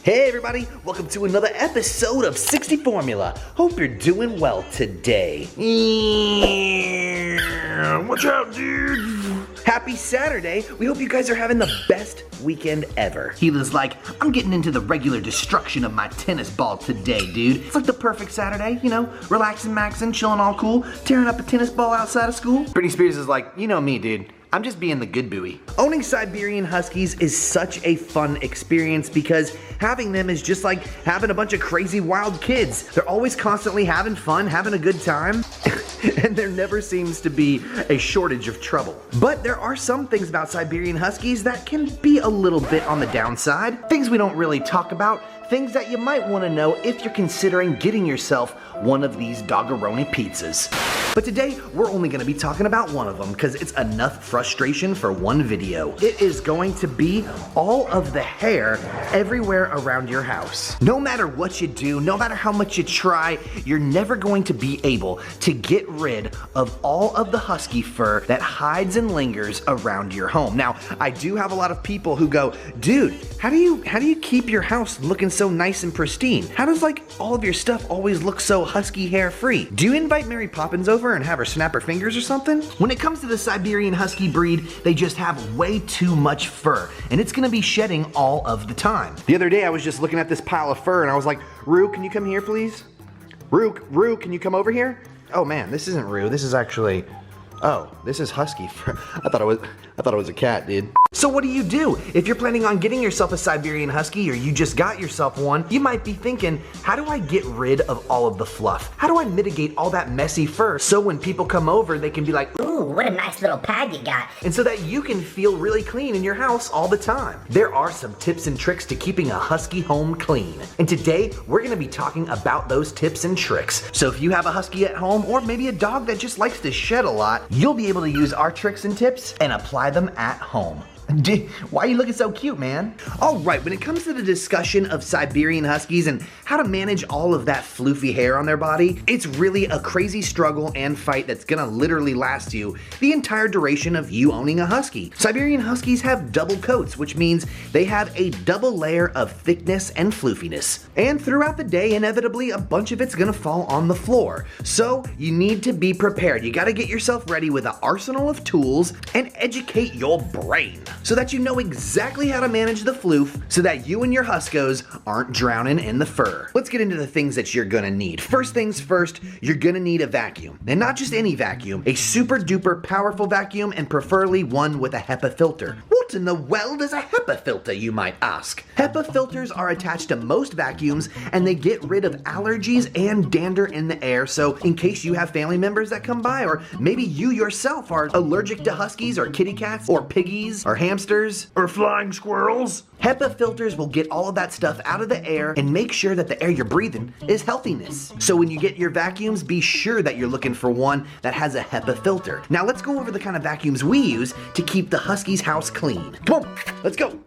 Hey everybody, welcome to another episode of 60 Formula. Hope you're doing well today. Watch out, dude. Happy Saturday. We hope you guys are having the best weekend ever. Heela's like, I'm getting into the regular destruction of my tennis ball today, dude. It's like the perfect Saturday, you know, relaxing, maxing, chilling all cool, tearing up a tennis ball outside of school. Britney Spears is like, you know me, dude. I'm just being the good buoy. Owning Siberian Huskies is such a fun experience because having them is just like having a bunch of crazy wild kids. They're always constantly having fun, having a good time, and there never seems to be a shortage of trouble. But there are some things about Siberian Huskies that can be a little bit on the downside. Things we don't really talk about, things that you might want to know if you're considering getting yourself one of these doggeroni pizzas. But today, we're only going to be talking about one of them because it's enough frustration for one video. It is going to be all of the hair everywhere around your house. No matter what you do, no matter how much you try, you're never going to be able to get rid of all of the husky fur that hides and lingers around your home. Now, I do have a lot of people who go, dude, how do you keep your house looking so nice and pristine? How does like all of your stuff always look so husky hair free? Do you invite Mary Poppins over and have her snap her fingers or something? When it comes to the Siberian Husky breed, they just have way too much fur, and it's gonna be shedding all of the time. The other day I was just looking at this pile of fur and I was like, Rue, can you come here please? Rue, can you come over here? Oh man, this isn't Rue, this is actually, oh, this is Husky fur. I thought it was a cat, dude. So what do? If you're planning on getting yourself a Siberian Husky or you just got yourself one, you might be thinking, how do I get rid of all of the fluff? How do I mitigate all that messy fur so when people come over, they can be like, ooh, what a nice little pad you got. And so that you can feel really clean in your house all the time. There are some tips and tricks to keeping a Husky home clean. And today, we're gonna be talking about those tips and tricks. So if you have a Husky at home or maybe a dog that just likes to shed a lot, you'll be able to use our tricks and tips and apply them at home. Why are you looking so cute, man? All right, when it comes to the discussion of Siberian Huskies and how to manage all of that floofy hair on their body, it's really a crazy struggle and fight that's gonna literally last you the entire duration of you owning a Husky. Siberian Huskies have double coats, which means they have a double layer of thickness and floofiness. And throughout the day, inevitably, a bunch of it's gonna fall on the floor. So you need to be prepared. You gotta get yourself ready with an arsenal of tools and educate your brain, so that you know exactly how to manage the floof so that you and your Huskos aren't drowning in the fur. Let's get into the things that you're gonna need. First things first, you're gonna need a vacuum. And not just any vacuum, a super duper powerful vacuum, and preferably one with a HEPA filter. What in the world is a HEPA filter, you might ask? HEPA filters are attached to most vacuums and they get rid of allergies and dander in the air, so in case you have family members that come by, or maybe you yourself are allergic to Huskies or kitty cats or piggies or hamsters or flying squirrels, HEPA filters will get all of that stuff out of the air and make sure that the air you're breathing is healthiness. So when you get your vacuums, be sure that you're looking for one that has a HEPA filter. Now let's go over the kind of vacuums we use to keep the Husky's house clean. Come on, let's go.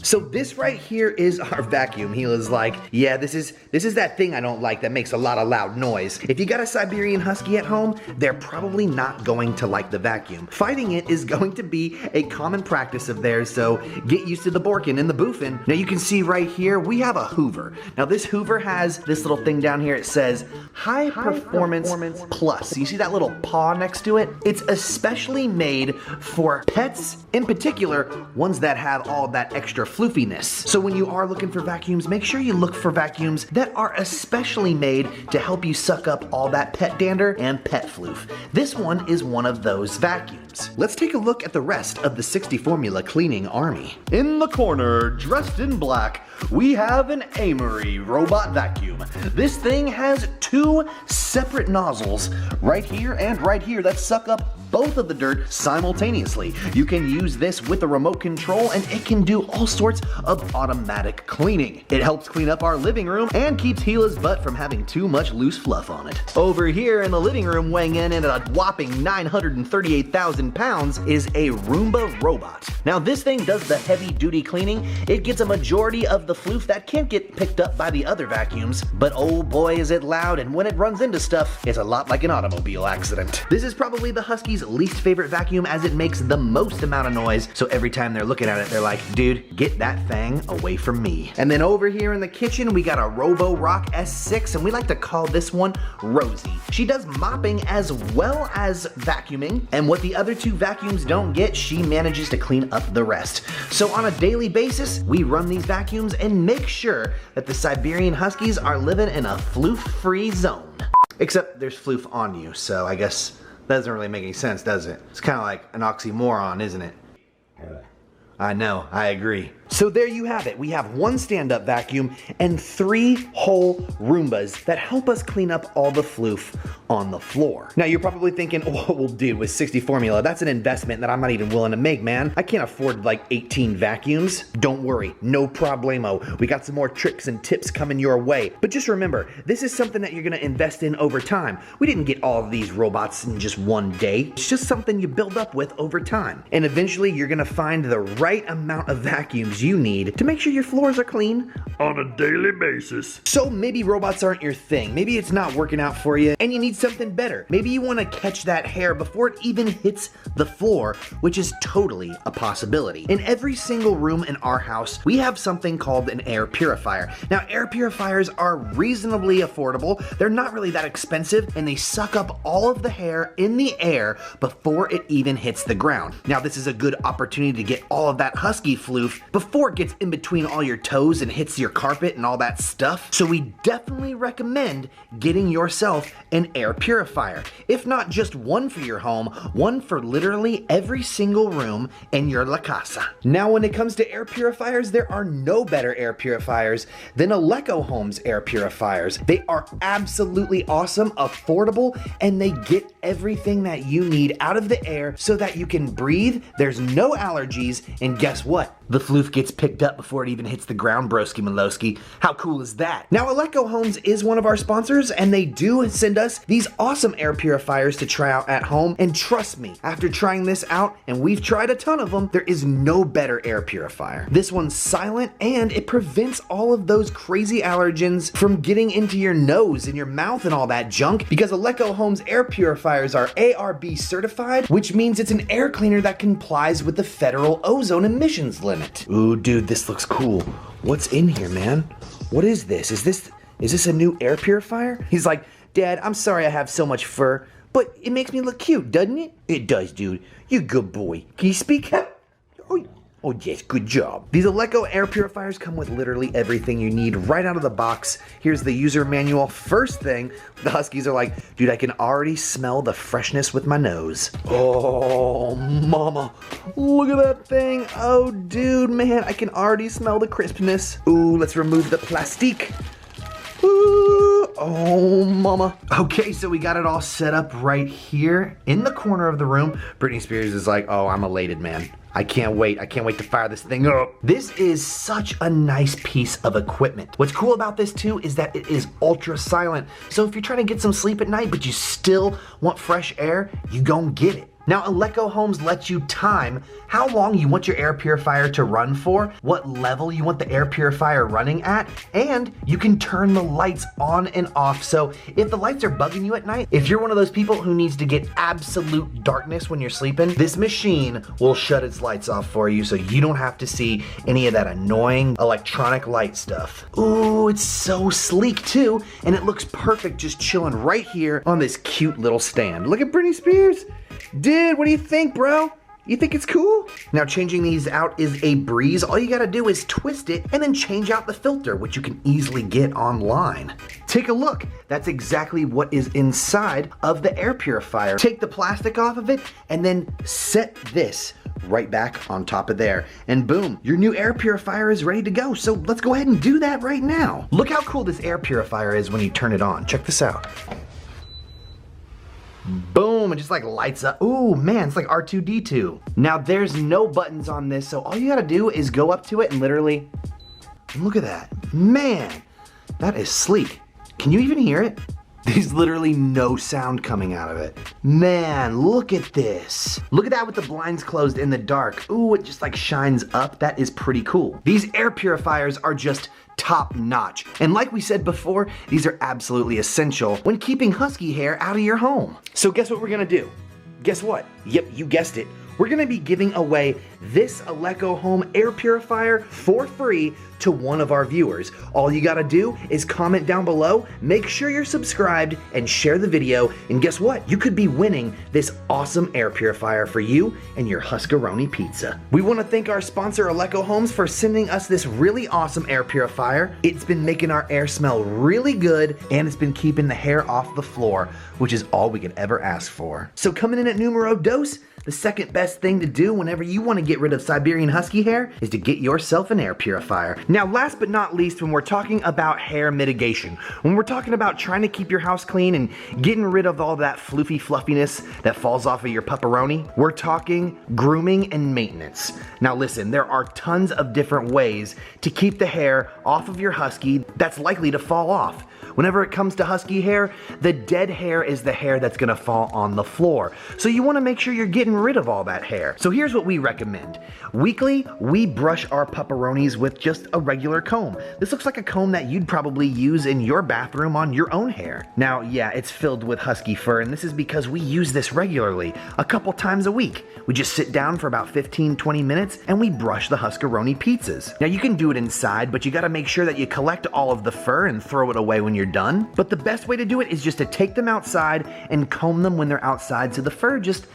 So this right here is our vacuum. Heela's like, yeah, this is that thing I don't like that makes a lot of loud noise. If you got a Siberian Husky at home, they're probably not going to like the vacuum. Fighting it is going to be a common practice of theirs, so get used to the borking and the boofing. Now you can see right here, we have a Hoover. Now this Hoover has this little thing down here. It says High Performance Plus. You see that little paw next to it? It's especially made for pets, in particular, ones that have all that extra floofiness. So when you are looking for vacuums, make sure you look for vacuums that are especially made to help you suck up all that pet dander and pet floof. This one is one of those vacuums. Let's take a look at the rest of the 60 Formula cleaning army. In the corner, dressed in black, we have an Amory robot vacuum. This thing has two separate nozzles, right here and right here, that suck up both of the dirt simultaneously. You can use this with a remote control and it can do all sorts of automatic cleaning. It helps clean up our living room and keeps Heela's butt from having too much loose fluff on it. Over here in the living room, weighing in at a whopping 938,000 pounds, is a Roomba robot. Now this thing does the heavy duty cleaning. It gets a majority of the floof that can't get picked up by the other vacuums, but oh boy is it loud, and when it runs into stuff, it's a lot like an automobile accident. This is probably the Husky's least favorite vacuum as it makes the most amount of noise, so every time they're looking at it, they're like, dude, Get that thing away from me. And then over here in the kitchen, we got a Roborock S6, and we like to call this one Rosie. She does mopping as well as vacuuming, and what the other two vacuums don't get, she manages to clean up the rest. So on a daily basis, we run these vacuums and make sure that the Siberian Huskies are living in a floof-free zone. Except there's floof on you, so I guess that doesn't really make any sense, does it? It's kind of like an oxymoron, isn't it? I know, I agree. So there you have it. We have one stand-up vacuum and 3 whole Roombas that help us clean up all the floof on the floor. Now you're probably thinking, oh, well dude, with 60 formula, that's an investment that I'm not even willing to make, man. I can't afford like 18 vacuums. Don't worry, no problemo. We got some more tricks and tips coming your way. But just remember, this is something that you're gonna invest in over time. We didn't get all of these robots in just one day. It's just something you build up with over time. And eventually you're gonna find the right amount of vacuums you need to make sure your floors are clean on a daily basis. So maybe robots aren't your thing. Maybe it's not working out for you and you need something better. Maybe you want to catch that hair before it even hits the floor, which is totally a possibility. In every single room in our house, we have something called an air purifier. Now, air purifiers are reasonably affordable. They're not really that expensive, and they suck up all of the hair in the air before it even hits the ground. Now, this is a good opportunity to get all of that husky floof before it gets in between all your toes and hits your carpet and all that stuff. So we definitely recommend getting yourself an air purifier. If not just one for your home, one for literally every single room in your La Casa. Now, when it comes to air purifiers, there are no better air purifiers than Elechomes air purifiers. They are absolutely awesome, affordable, and they get everything that you need out of the air so that you can breathe, there's no allergies, and guess what? The floof gets picked up before it even hits the ground, broski malowski. How cool is that? Now, Elechomes is one of our sponsors, and they do send us these awesome air purifiers to try out at home. And trust me, after trying this out, and we've tried a ton of them, there is no better air purifier. This one's silent, and it prevents all of those crazy allergens from getting into your nose and your mouth and all that junk, because Elechomes air purifiers are ARB certified, which means it's an air cleaner that complies with the federal ozone emissions limit. Ooh, dude, this looks cool. What's in here, man? What is this? Is this a new air purifier? He's like, Dad, I'm sorry I have so much fur, but it makes me look cute, doesn't it? It does, dude. You good boy. Can you speak? Oh yes, good job. These Elecho air purifiers come with literally everything you need right out of the box. Here's the user manual. First thing, the Huskies are like, dude, I can already smell the freshness with my nose. Oh, mama, look at that thing. Oh, dude, man, I can already smell the crispness. Ooh, let's remove the plastique. Ooh, oh, mama. Okay, so we got it all set up right here in the corner of the room. Britney Spears is like, oh, I'm elated, man. I can't wait to fire this thing up. This is such a nice piece of equipment. What's cool about this too is that it is ultra silent. So if you're trying to get some sleep at night, but you still want fresh air, you gon' get it. Now, Elechomes lets you time how long you want your air purifier to run for, what level you want the air purifier running at, and you can turn the lights on and off. So if the lights are bugging you at night, if you're one of those people who needs to get absolute darkness when you're sleeping, this machine will shut its lights off for you so you don't have to see any of that annoying electronic light stuff. Ooh, it's so sleek too, and it looks perfect just chilling right here on this cute little stand. Look at Britney Spears. Dude, what do you think, bro? You think it's cool? Now, changing these out is a breeze. All you gotta do is twist it and then change out the filter, which you can easily get online. Take a look. That's exactly what is inside of the air purifier. Take the plastic off of it and then set this right back on top of there. And boom, your new air purifier is ready to go. So let's go ahead and do that right now. Look how cool this air purifier is when you turn it on. Check this out. Boom, it just like lights up. Ooh, man, it's like R2-D2. Now there's no buttons on this, so all you gotta do is go up to it and literally, look at that. Man, that is sleek. Can you even hear it? There's literally no sound coming out of it. Man, look at this. Look at that with the blinds closed in the dark. Ooh, it just like shines up. That is pretty cool. These air purifiers are just top notch. And like we said before, these are absolutely essential when keeping husky hair out of your home. So guess what we're gonna do? Guess what? Yep, you guessed it. we're gonna be giving away this Elechomes air purifier for free to one of our viewers. All you gotta do is comment down below, make sure you're subscribed, and share the video, and guess what? You could be winning this awesome air purifier for you and your Huskaroni pizza. We wanna thank our sponsor Elechomes for sending us this really awesome air purifier. It's been making our air smell really good, and it's been keeping the hair off the floor, which is all we could ever ask for. So coming in at numero dos, the second best thing to do whenever you want to get rid of Siberian Husky hair is to get yourself an air purifier. Now, last but not least, when we're talking about hair mitigation, when we're talking about trying to keep your house clean and getting rid of all that floofy fluffiness that falls off of your pepperoni, we're talking grooming and maintenance. Now listen, there are tons of different ways to keep the hair off of your Husky that's likely to fall off. Whenever it comes to Husky hair, the dead hair is the hair that's gonna fall on the floor. So you wanna make sure you're getting rid of all that hair. So here's what we recommend. Weekly, we brush our pepperonis with just a regular comb. This looks like a comb that you'd probably use in your bathroom on your own hair. Now, yeah, it's filled with Husky fur, and this is because we use this regularly, a couple times a week. We just sit down for about 15-20 minutes and we brush the Huskaroni pizzas. Now you can do it inside, but you gotta make sure that you collect all of the fur and throw it away when you're done. But the best way to do it is just to take them outside and comb them when they're outside so the fur just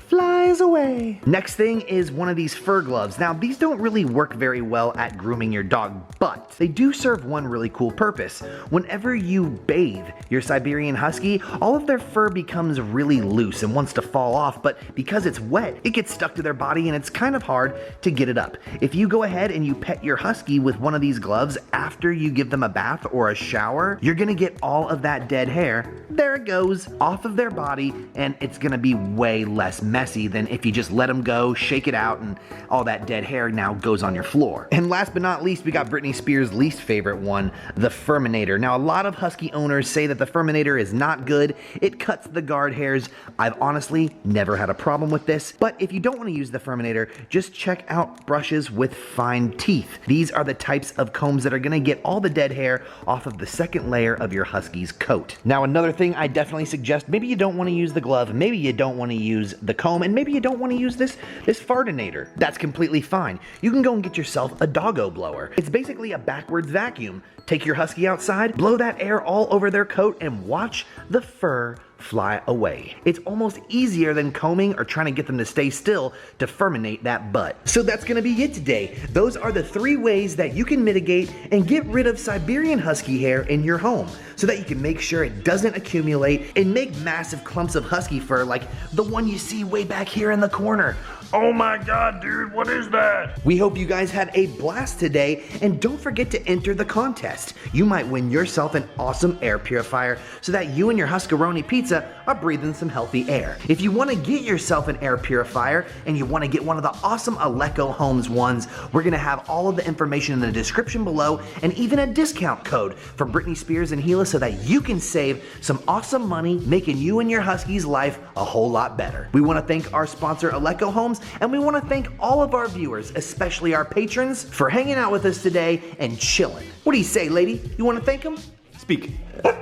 flies away. Next thing is one of these fur gloves. Now, these don't really work very well at grooming your dog, but they do serve one really cool purpose. Whenever you bathe your Siberian Husky, all of their fur becomes really loose and wants to fall off, but because it's wet, it gets stuck to their body and it's kind of hard to get it up. If you go ahead and you pet your Husky with one of these gloves after you give them a bath or a shower, you're gonna get all of that dead hair, there it goes, off of their body, and it's gonna be way less messy than if you just let them go, shake it out, and all that dead hair now goes on your floor. And last but not least, we got Britney Spears' least favorite one, the Furminator. Now, a lot of Husky owners say that the Furminator is not good. It cuts the guard hairs. I've honestly never had a problem with this, but if you don't want to use the Furminator, just check out brushes with fine teeth. These are the types of combs that are gonna get all the dead hair off of the second layer of your Husky's coat. Now, another thing I definitely suggest, maybe you don't want to use the glove, maybe you don't want to use the comb, and maybe you don't want to use this Fartinator. That's completely fine. You can go and get yourself a doggo blower. It's basically a backwards vacuum. Take your Husky outside, blow that air all over their coat, and watch the fur fly away. It's almost easier than combing or trying to get them to stay still to furminate that butt. So that's gonna be it today. Those are the 3 ways that you can mitigate and get rid of Siberian Husky hair in your home so that you can make sure it doesn't accumulate and make massive clumps of Husky fur like the one you see way back here in the corner. Oh my god, dude, what is that? We hope you guys had a blast today, and don't forget to enter the contest. You might win yourself an awesome air purifier so that you and your Huskaroni pizza are breathing some healthy air. If you want to get yourself an air purifier and you want to get one of the awesome Elechomes ones, we're going to have all of the information in the description below and even a discount code from Britney Spears and Gila so that you can save some awesome money, making you and your Husky's life a whole lot better. We want to thank our sponsor Elechomes, and we want to thank all of our viewers, especially our patrons, for hanging out with us today and chilling. What do you say, lady? You want to thank them? Speak. How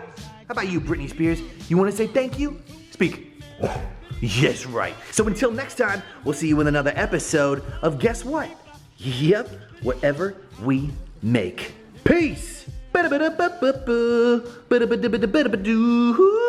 about you, Britney Spears? You want to say thank you? Speak. Yes, right. So until next time, we'll see you in another episode of Guess What? Yep, whatever we make. Peace! Ba-da-ba-da-ba-ba-ba. Ba-da-ba-da-ba-da-ba-doo.